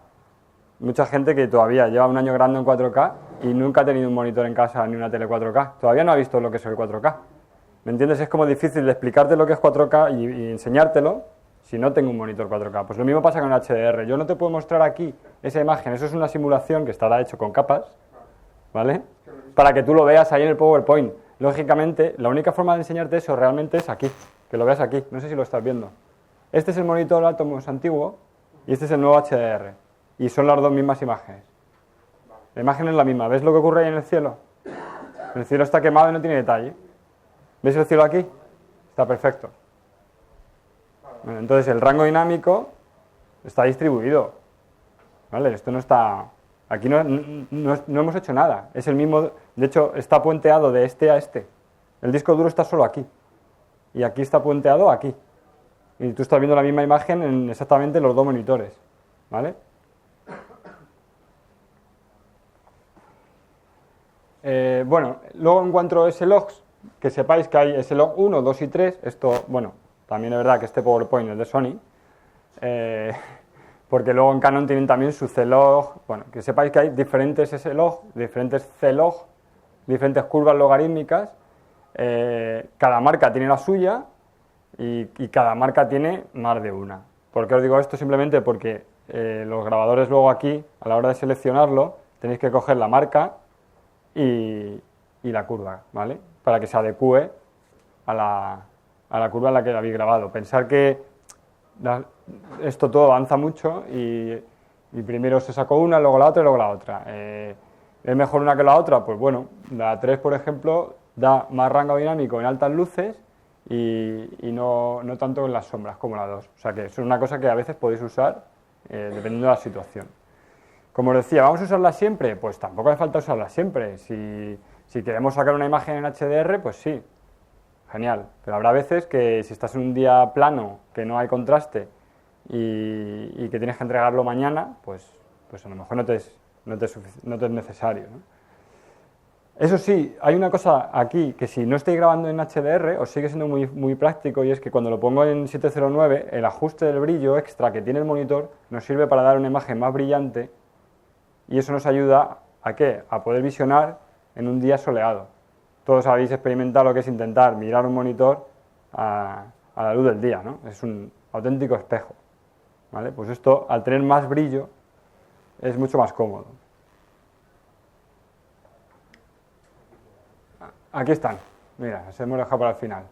mucha gente que todavía lleva un año grabando en 4K y nunca ha tenido un monitor en casa ni una tele 4K, todavía no ha visto lo que es el 4K. ¿Me entiendes? Es como difícil de explicarte lo que es 4K y enseñártelo si no tengo un monitor 4K. Pues lo mismo pasa con el HDR. Yo no te puedo mostrar aquí esa imagen, eso es una simulación que estará hecho con capas, ¿vale? Para que tú lo veas ahí en el PowerPoint. Lógicamente, la única forma de enseñarte eso realmente es aquí, que lo veas aquí. No sé si lo estás viendo. Este es el monitor Atomos antiguo y este es el nuevo HDR. Y son las dos mismas imágenes. La imagen es la misma. ¿Ves lo que ocurre ahí en el cielo? El cielo está quemado y no tiene detalle. ¿Ves el cielo aquí? Está perfecto. Bueno, entonces el rango dinámico está distribuido. ¿Vale? Esto no está Aquí no hemos hecho nada. Es el mismo, de hecho, está puenteado de este a este. El disco duro está solo aquí. Y aquí está puenteado aquí. Y tú estás viendo la misma imagen en exactamente los dos monitores. ¿Vale? Bueno, luego en cuanto a S-Logs, que sepáis que hay S-Log 1, 2 y 3. Esto, bueno, también es verdad que este PowerPoint es de Sony. Porque luego en Canon tienen también su C-Log. Bueno, que sepáis que hay diferentes S-Log, diferentes C-Log, diferentes curvas logarítmicas. Cada marca tiene la suya y cada marca tiene más de una. ¿Por qué os digo esto? Simplemente porque los grabadores luego aquí, a la hora de seleccionarlo, tenéis que coger la marca y la curva, ¿vale? Para que se adecue a la curva en la que la habéis grabado. Pensar que esto todo avanza mucho y primero se sacó una, luego la otra y luego la otra. ¿Es mejor una que la otra? Pues bueno, la 3, por ejemplo, da más rango dinámico en altas luces y no tanto en las sombras como la 2. O sea que eso es una cosa que a veces podéis usar dependiendo de la situación. Como os decía, ¿vamos a usarla siempre? Pues tampoco hace falta usarla siempre. Si queremos sacar una imagen en HDR, pues sí, genial. Pero habrá veces que si estás en un día plano, que no hay contraste y que tienes que entregarlo mañana, pues a lo mejor no te es necesario, ¿no? Eso sí, hay una cosa aquí que si no estáis grabando en HDR os sigue siendo muy, muy práctico, y es que cuando lo pongo en 709 el ajuste del brillo extra que tiene el monitor nos sirve para dar una imagen más brillante, y eso nos ayuda ¿a qué? A poder visionar en un día soleado. Todos habéis experimentado lo que es intentar mirar un monitor a la luz del día, ¿no? Es un auténtico espejo, ¿vale? Pues esto, al tener más brillo, es mucho más cómodo. Aquí están, mira, se hemos dejado para el final.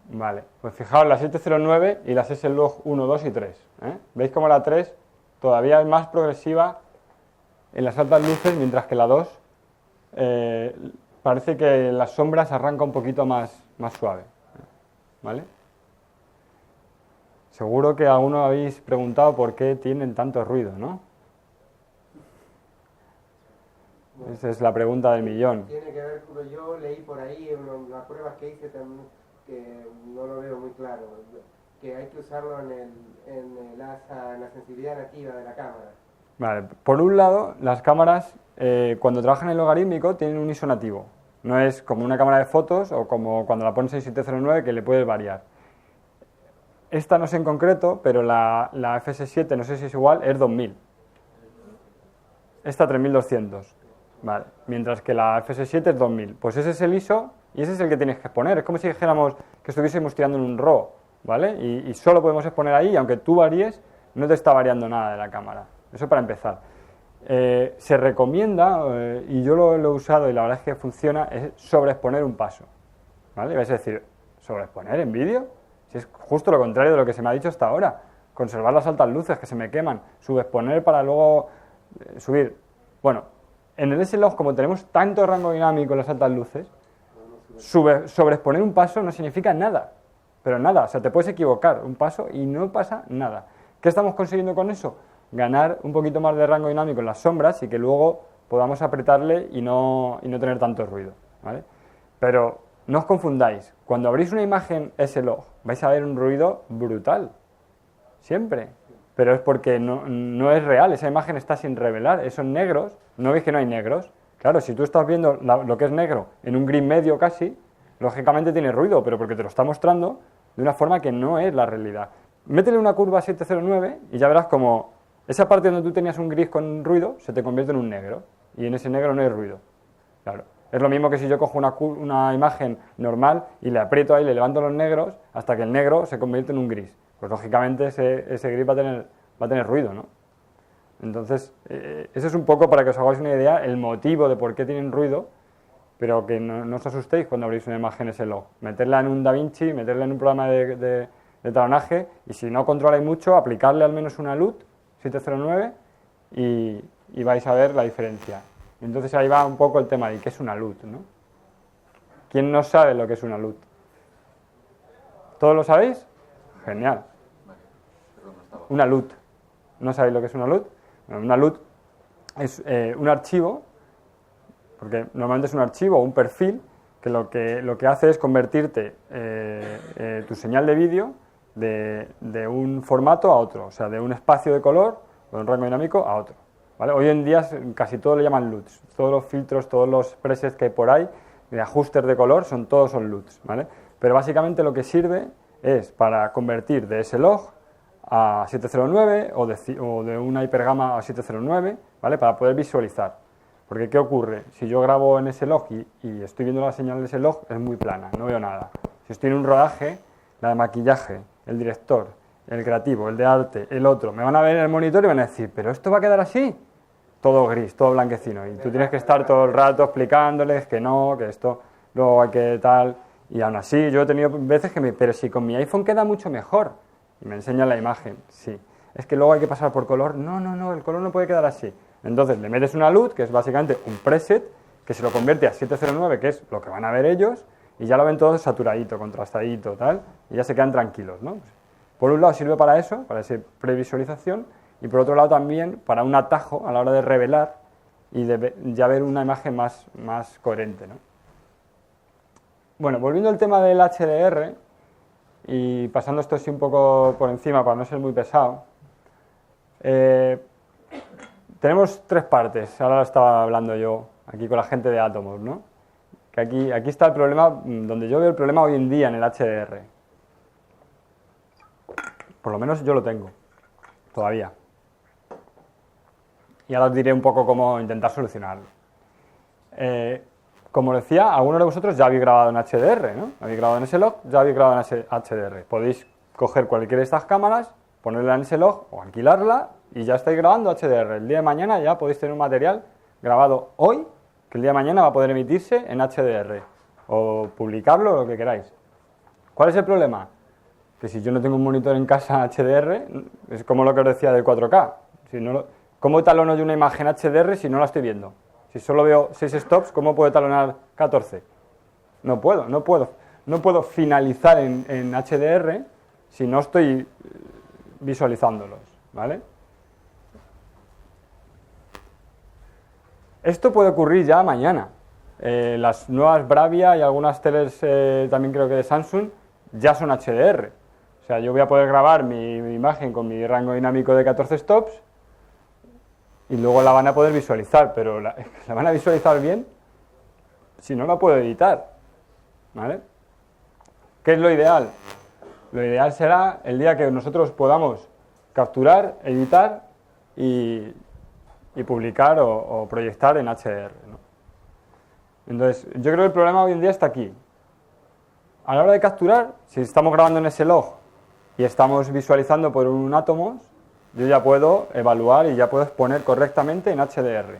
Vale, pues fijaos las 709 y las S-Log 1, 2 y 3. ¿Veis cómo la 3 todavía es más progresiva en las altas luces, mientras que la 2 parece que en las sombras arranca un poquito más suave? ¿Vale? Seguro que alguno habéis preguntado por qué tienen tanto ruido, ¿no? Esa es la pregunta del millón. Tiene que ver, yo leí por ahí unas pruebas que hice también, que no lo veo muy claro, que hay que usarlo en la sensibilidad nativa de la cámara. Vale, por un lado, las cámaras cuando trabajan en logarítmico tienen un ISO nativo. No es como una cámara de fotos o como cuando la pones en 709 que le puedes variar. Esta no sé en concreto, pero la FS7, no sé si es igual, es 2000. Esta 3200. Vale, mientras que la FS7 es 2000. Pues ese es el ISO y ese es el que tienes que exponer. Es como si dijéramos que estuviésemos tirando en un RAW, ¿vale? Y solo podemos exponer ahí, y aunque tú varíes, no te está variando nada de la cámara. Eso para empezar. Se recomienda, y yo lo he usado y la verdad es que funciona, es sobreexponer un paso, ¿vale? Y vais a decir, ¿sobreexponer en vídeo? Si es justo lo contrario de lo que se me ha dicho hasta ahora. Conservar las altas luces que se me queman, subexponer para luego subir. Bueno, en el S-Log, como tenemos tanto rango dinámico en las altas luces, sobreexponer un paso no significa nada, pero nada, o sea, te puedes equivocar un paso y no pasa nada. ¿Qué estamos consiguiendo con eso? Ganar un poquito más de rango dinámico en las sombras y que luego podamos apretarle y no tener tanto ruido, ¿vale? Pero no os confundáis, cuando abrís una imagen S-Log vais a ver un ruido brutal, siempre. Pero es porque no es real, esa imagen está sin revelar, esos negros, ¿no veis que no hay negros? Claro, si tú estás viendo lo que es negro en un gris medio casi, lógicamente tiene ruido, pero porque te lo está mostrando de una forma que no es la realidad. Métele una curva 709 y ya verás como esa parte donde tú tenías un gris con ruido se te convierte en un negro, y en ese negro no hay ruido. Claro, es lo mismo que si yo cojo una imagen normal y le aprieto ahí, le levanto los negros hasta que el negro se convierte en un gris. Pues lógicamente ese gris va a tener ruido, ¿no? Entonces, eso es un poco para que os hagáis una idea, el motivo de por qué tienen ruido, pero que no os asustéis cuando abrís una imagen S-Log. Meterla en un DaVinci, meterla en un programa de talonaje, y si no controláis mucho, aplicarle al menos una LUT 709 y vais a ver la diferencia. Entonces ahí va un poco el tema de qué es una LUT, ¿no? ¿Quién no sabe lo que es una LUT? ¿Todos lo sabéis? Genial. Una LUT. ¿No sabéis lo que es una LUT? Bueno, una LUT es un archivo, porque normalmente es un archivo o un perfil, que lo que hace es convertirte tu señal de vídeo de un formato a otro, o sea, de un espacio de color o de un rango dinámico a otro, ¿vale? Hoy en día casi todo le llaman LUTs, todos los filtros, todos los presets que hay por ahí, de ajustes de color, todos son LUTs, ¿vale? Pero básicamente lo que sirve es para convertir de ese log a 709 o de una hipergama a 709, ¿vale? Para poder visualizar. Porque ¿qué ocurre? Si yo grabo en ese log y estoy viendo la señal de ese log, es muy plana, no veo nada. Si estoy en un rodaje, la de maquillaje, el director, el creativo, el de arte, el otro, me van a ver en el monitor y van a decir, ¿pero esto va a quedar así? Todo gris, todo blanquecino. Y tú tienes que estar todo el rato explicándoles que no, que esto luego hay que tal. Y aún así, yo he tenido veces que pero si con mi iPhone queda mucho mejor. Y me enseñan la imagen, sí. Es que luego hay que pasar por color. No, el color no puede quedar así. Entonces le metes una LUT, que es básicamente un preset, que se lo convierte a 709, que es lo que van a ver ellos, y ya lo ven todo saturadito, contrastadito, tal, y ya se quedan tranquilos, ¿no? Por un lado sirve para eso, para esa previsualización, y por otro lado también para un atajo a la hora de revelar y de ya ver una imagen más coherente, ¿no? Bueno, volviendo al tema del HDR, y pasando esto así un poco por encima para no ser muy pesado, tenemos tres partes, ahora lo estaba hablando yo aquí con la gente de Atomos, ¿no? Que aquí está el problema, donde yo veo el problema hoy en día en el HDR. Por lo menos yo lo tengo, todavía. Y ahora os diré un poco cómo intentar solucionarlo. Como decía, algunos de vosotros ya habéis grabado en HDR, ¿no? Habéis grabado en ese log, ya habéis grabado en HDR. Podéis coger cualquiera de estas cámaras, ponerla en ese log o alquilarla y ya estáis grabando HDR. El día de mañana ya podéis tener un material grabado hoy que el día de mañana va a poder emitirse en HDR o publicarlo, lo que queráis. ¿Cuál es el problema? Que si yo no tengo un monitor en casa HDR, es como lo que os decía del 4K. ¿Cómo talono yo una imagen HDR si no la estoy viendo? Si solo veo 6 stops, ¿cómo puedo talonar 14? No puedo finalizar en HDR si no estoy visualizándolos, ¿vale? Esto puede ocurrir ya mañana. Las nuevas Bravia y algunas teles también creo que de Samsung ya son HDR. O sea, yo voy a poder grabar mi imagen con mi rango dinámico de 14 stops y luego la van a poder visualizar, pero la van a visualizar bien si no la puedo editar, ¿vale? ¿Qué es lo ideal? Lo ideal será el día que nosotros podamos capturar, editar y publicar o proyectar en HDR, ¿no? Entonces, yo creo que el problema hoy en día está aquí. A la hora de capturar, si estamos grabando en ese log y estamos visualizando por un Atomos, yo ya puedo evaluar y ya puedo exponer correctamente en HDR,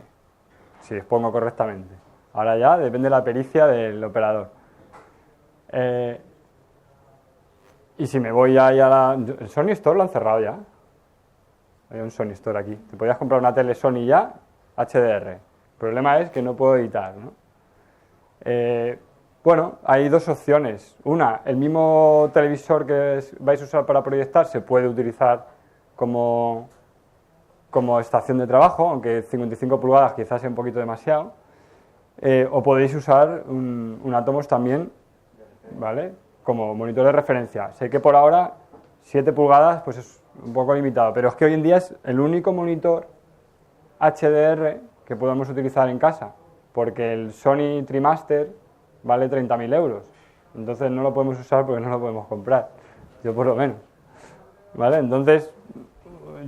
si expongo correctamente. Ahora ya depende de la pericia del operador. Y si me voy ahí el Sony Store lo han cerrado ya. Hay un Sony Store aquí. Te podías comprar una tele Sony ya, HDR. El problema es que no puedo editar, ¿no? Bueno, hay dos opciones. Una, el mismo televisor que vais a usar para proyectar se puede utilizar como estación de trabajo, aunque 55 pulgadas quizás sea un poquito demasiado. O podéis usar un Atomos también, ¿vale? Como monitor de referencia. Sé que por ahora 7 pulgadas pues es un poco limitado, pero es que hoy en día es el único monitor HDR que podemos utilizar en casa, porque el Sony TriMaster vale 30.000 euros, entonces no lo podemos usar porque no lo podemos comprar, yo por lo menos, ¿vale? Entonces,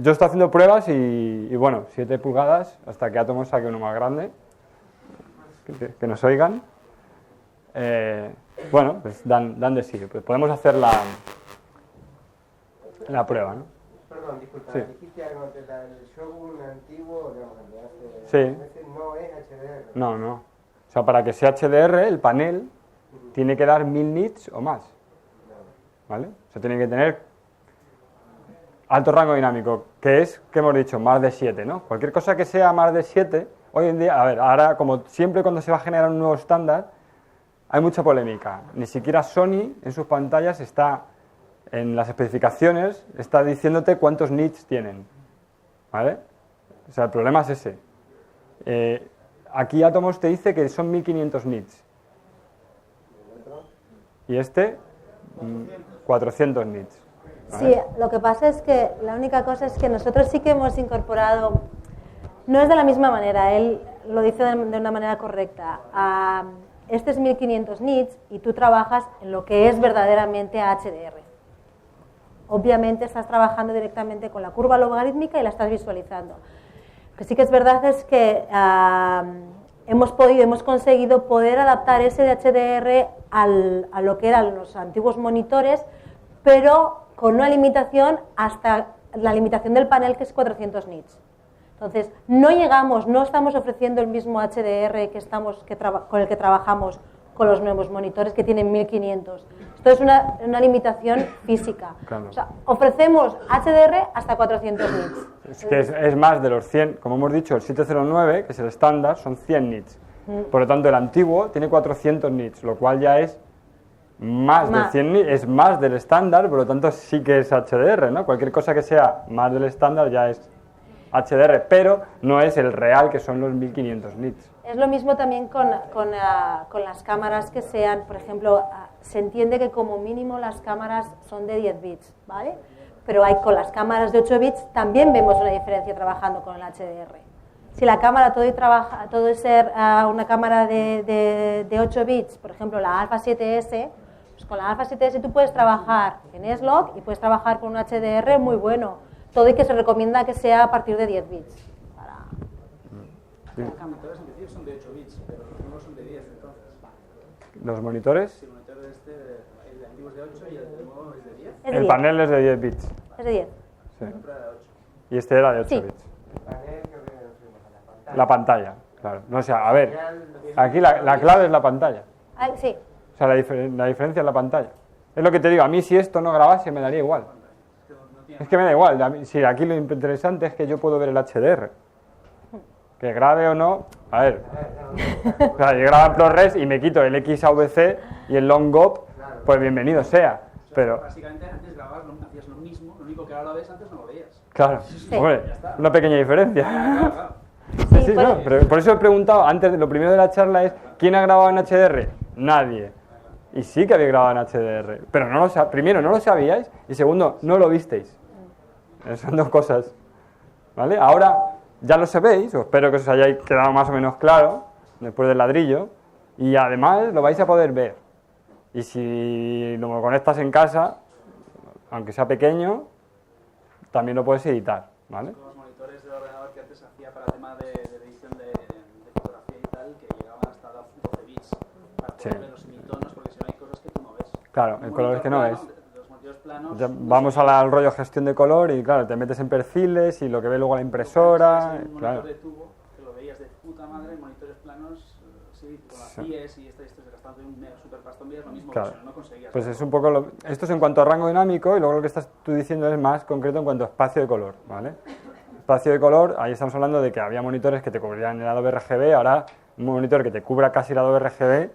yo estoy haciendo pruebas y bueno, 7 pulgadas hasta que Atomos saque uno más grande, que nos oigan. Bueno, pues dan de sí, pues podemos hacer la prueba, ¿no? Perdón, disculpa, Sí. dijiste algo del Shogun antiguo, digamos, el de hace Sí. meses, no es HDR. No. O sea, para que sea HDR, el panel tiene que dar 1000 nits o más, ¿vale? O sea, tiene que tener alto rango dinámico, que es, que hemos dicho, más de 7, ¿no? Cualquier cosa que sea más de 7, hoy en día, a ver, ahora como siempre cuando se va a generar un nuevo estándar, hay mucha polémica. Ni siquiera Sony en sus pantallas está, en las especificaciones, está diciéndote cuántos nits tienen, ¿vale? O sea, el problema es ese. Aquí Atomos te dice que son 1500 nits. Y este, 400 nits. ¿Vale? Sí, lo que pasa es que la única cosa es que nosotros sí que hemos incorporado, no es de la misma manera, él lo dice de una manera correcta. Este es 1500 nits y tú trabajas en lo que es verdaderamente HDR. Obviamente estás trabajando directamente con la curva logarítmica y la estás visualizando. Lo que sí que es verdad es que hemos conseguido poder adaptar ese de HDR a lo que eran los antiguos monitores, pero con una limitación hasta la limitación del panel, que es 400 nits. Entonces, no estamos ofreciendo el mismo HDR con el que trabajamos con los nuevos monitores que tienen 1500. Esto es una limitación física. Claro. O sea, ofrecemos HDR hasta 400 nits. Es que es más de los 100, como hemos dicho, el 709, que es el estándar, son 100 nits. Por lo tanto, el antiguo tiene 400 nits, lo cual ya es más de 100 nits, es más del estándar, por lo tanto sí que es HDR, ¿no? Cualquier cosa que sea más del estándar ya es HDR, pero no es el real, que son los 1500 nits. Es lo mismo también con las cámaras que sean, por ejemplo, se entiende que como mínimo las cámaras son de 10 bits, ¿vale? Pero con las cámaras de 8 bits también vemos una diferencia trabajando con el HDR. Si la cámara todo es ser una cámara de 8 bits, por ejemplo la Alpha 7S, pues con la Alpha 7S tú puedes trabajar en S-Log y puedes trabajar con un HDR muy bueno. Todo y que se recomienda que sea a partir de 10 bits. Los monitores en principio son de 8 bits, pero los nuevos son de 10 entonces. ¿Los monitores? Sí, el monitor de el antiguo es de 8 y el nuevo es de 10. Es de El 10. panel es de 10 bits. Es de 10. Sí. Siempre era de 8. Y este era de 8 Sí. bits. El panel creo que nos fuimos a la pantalla. La pantalla, claro. No, o sea, a ver, aquí la clave es la pantalla. Sí. O sea, la diferencia es la pantalla. Es lo que te digo, a mí si esto no grabase me daría igual. Es que me da igual. Si aquí lo interesante es que yo puedo ver el HDR. Que grabe o no, a ver. O sea, yo grabo en ProRes y me quito el XAVC y el LongGop, pues bienvenido sea. Pero, Básicamente antes grababas, hacías lo mismo, lo único que ahora lo ves, antes no lo veías. claro, hombre, una pequeña diferencia. Claro, claro. Sí, sí, no, pero por eso he preguntado, antes, lo primero de la charla es, ¿quién ha grabado en HDR? Nadie. Y sí que había grabado en HDR, pero primero no lo sabíais y segundo, no lo visteis. Son dos cosas, ¿vale? Ahora ya lo sabéis, o espero que os hayáis quedado más o menos claro después del ladrillo, y además lo vais a poder ver. Y si lo conectas en casa, aunque sea pequeño, también lo puedes editar, ¿vale? Con los monitores de ordenador que antes hacía para el tema de edición de fotografía y tal, que llegaban hasta 12 bits para poder Sí. ver los semitonos, porque si no hay cosas que tú no ves. Claro, el color es que no ves. Los monitores planos... Ya vamos al rollo gestión de color y claro, te metes en perfiles y lo que ve luego la impresora, Un claro. monitor de tubo, que lo veías de puta madre, monitores planos, sí, con las Sí. IES y esto gastando un mega super pastón, veías lo mismo, Claro. pero no conseguías. Pues es un poco esto es en cuanto a rango dinámico y luego lo que estás tú diciendo es más concreto en cuanto a espacio de color, ¿vale? Espacio de color, ahí estamos hablando de que había monitores que te cubrían el Adobe RGB, ahora un monitor que te cubra casi el Adobe RGB,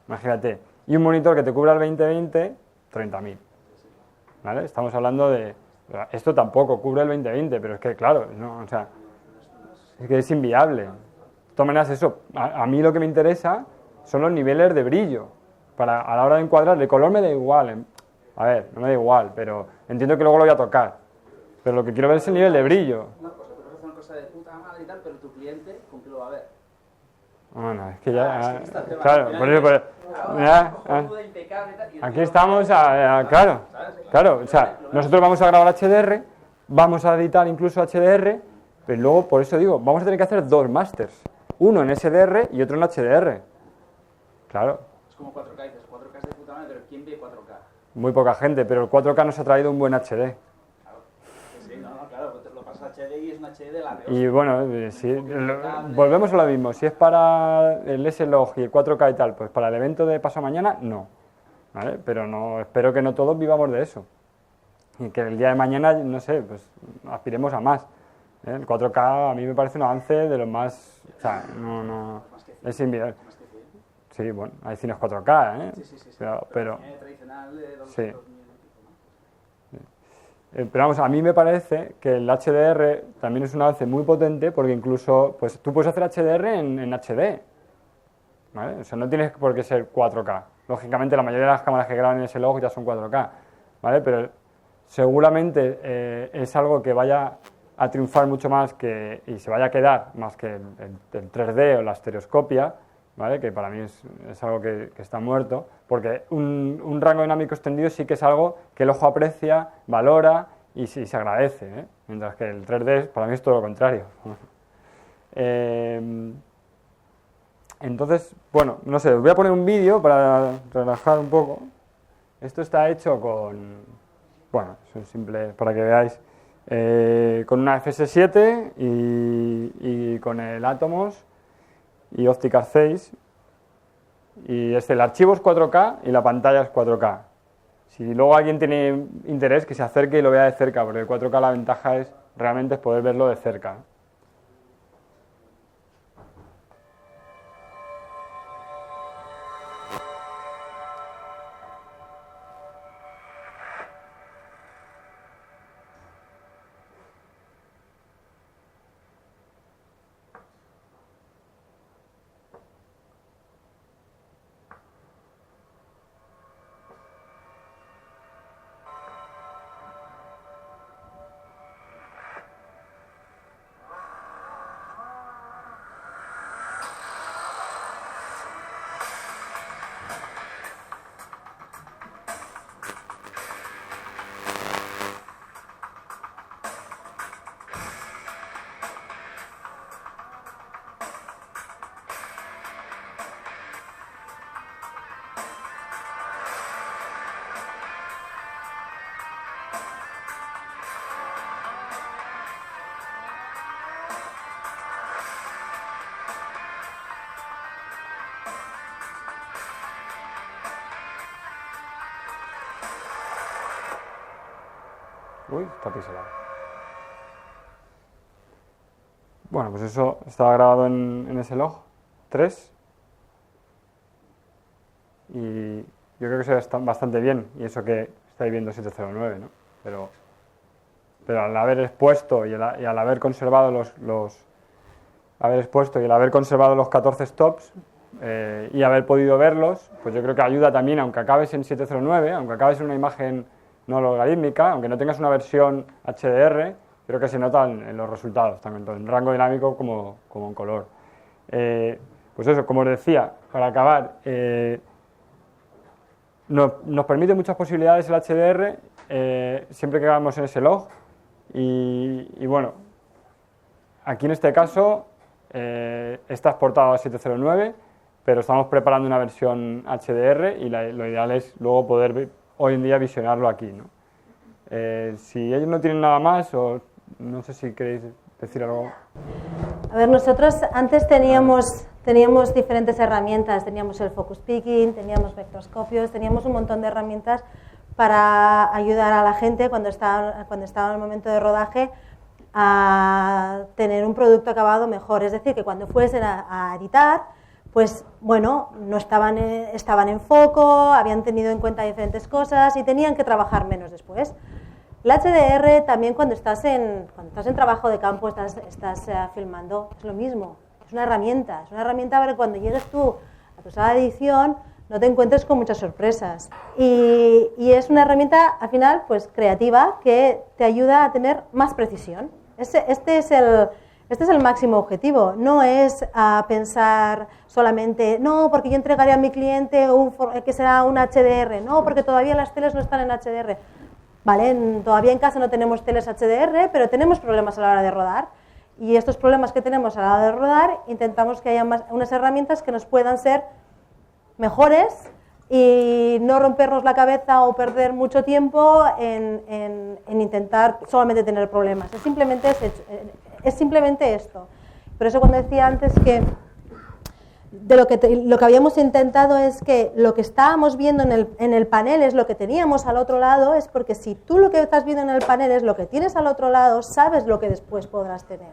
imagínate, y un monitor que te cubra el 2020, 30.000, ¿vale? Estamos hablando de... Esto tampoco cubre el 2020, pero es que claro, no, o sea, es que es inviable. De todas maneras, eso, a mí lo que me interesa son los niveles de brillo. A la hora de encuadrar, el color me da igual. A ver, no me da igual, pero entiendo que luego lo voy a tocar. Pero lo que quiero ver es el nivel de brillo. Una cosa, tú puedes hacer una cosa de puta madre y tal, pero tu cliente, ¿con qué lo va a ver? Bueno, es que ya... es que está el tema. claro, por eso... Aquí estamos, claro, claro, o sea, nosotros vamos a grabar HDR, vamos a editar incluso HDR, pero luego, por eso digo, vamos a tener que hacer dos másters, uno en SDR y otro en HDR. Claro, Es como 4K, dices, 4K es de puta madre, pero ¿quién ve 4K? muy poca gente, pero el 4K nos ha traído un buen HD. Claro, sí, no, claro, te lo pasas a HD y es un HD de la peor. Y bueno, volvemos a lo mismo, si es para el S-Log y el 4K y tal, pues para el evento de pasado mañana, no. ¿Vale? Pero no, espero que no todos vivamos de eso. Y que el día de mañana, no sé, pues aspiremos a más. El 4K a mí me parece un avance de los más... O sea, no es inviable. Sí, bueno, hay cines 4K, ¿eh? Sí. Pero Tradicional de sí. Pero vamos, a mí me parece que el HDR también es un avance muy potente porque incluso pues, tú puedes hacer HDR en HD, ¿vale? O sea, no tienes por qué ser 4K. Lógicamente la mayoría de las cámaras que graban en ese log ya son 4K, ¿vale? Pero seguramente es algo que vaya a triunfar mucho más y se vaya a quedar más que el 3D o la estereoscopia, ¿vale? Que para mí es algo que está muerto, porque un rango dinámico extendido sí que es algo que el ojo aprecia, valora y se agradece, ¿eh? Mientras que el 3D para mí es todo lo contrario. Entonces, bueno, no sé, os voy a poner un vídeo para relajar un poco. Esto está hecho bueno, es un simple, para que veáis, con una FS7 y con el Atomos y OpticArt 6, y el archivo es 4K y la pantalla es 4K. Si luego alguien tiene interés, que se acerque y lo vea de cerca, porque el 4K la ventaja es realmente poder verlo de cerca. Uy, está pixelado. Bueno, pues eso estaba grabado en ese log 3 y yo creo que se ve bastante bien, y eso que estáis viendo 709, ¿no? Pero al haber expuesto y al haber conservado haber conservado los 14 stops y haber podido verlos, pues yo creo que ayuda también, aunque acabes en 709, aunque acabes en una imagen no logarítmica, aunque no tengas una versión HDR, creo que se nota en los resultados, tanto en rango dinámico como en color. Pues eso, como os decía, para acabar, nos permite muchas posibilidades el HDR, siempre que hagamos en ese log, y bueno, aquí en este caso está exportado a 709, pero estamos preparando una versión HDR y lo ideal es luego poder hoy en día visionarlo aquí, ¿no? Si ellos no tienen nada más, o no sé si queréis decir algo. A ver, nosotros antes teníamos diferentes herramientas, teníamos el focus picking, teníamos vectorscopios, teníamos un montón de herramientas para ayudar a la gente cuando estaba en el momento de rodaje a tener un producto acabado mejor. Es decir, que cuando fuesen a editar, pues bueno, no estaban en foco, habían tenido en cuenta diferentes cosas y tenían que trabajar menos después. El HDR también cuando estás en trabajo de campo, estás filmando, es lo mismo, es una herramienta para que cuando llegues tú a tu sala de edición no te encuentres con muchas sorpresas. Y es una herramienta, al final, pues creativa, que te ayuda a tener más precisión. Este es el máximo objetivo, no es pensar solamente, no, porque yo entregaré a mi cliente que será un HDR, no, porque todavía las teles no están en HDR. Vale, todavía en casa no tenemos teles HDR, pero tenemos problemas a la hora de rodar. Y estos problemas que tenemos a la hora de rodar, intentamos que haya unas herramientas que nos puedan ser mejores y no rompernos la cabeza o perder mucho tiempo en intentar solamente tener problemas. Es simplemente esto. Por eso cuando decía antes que lo que habíamos intentado es que lo que estábamos viendo en el panel es lo que teníamos al otro lado, es porque si tú lo que estás viendo en el panel es lo que tienes al otro lado, sabes lo que después podrás tener.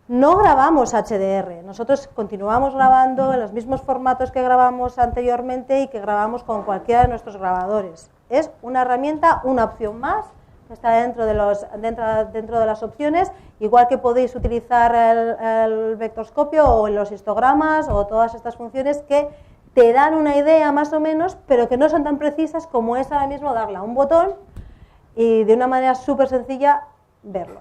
No grabamos HDR, nosotros continuamos grabando en los mismos formatos que grabamos anteriormente y que grabamos con cualquiera de nuestros grabadores. Es una herramienta, una opción más está dentro de las opciones, igual que podéis utilizar el vectorscopio o los histogramas o todas estas funciones que te dan una idea más o menos, pero que no son tan precisas como es ahora mismo darle a un botón y de una manera súper sencilla verlo.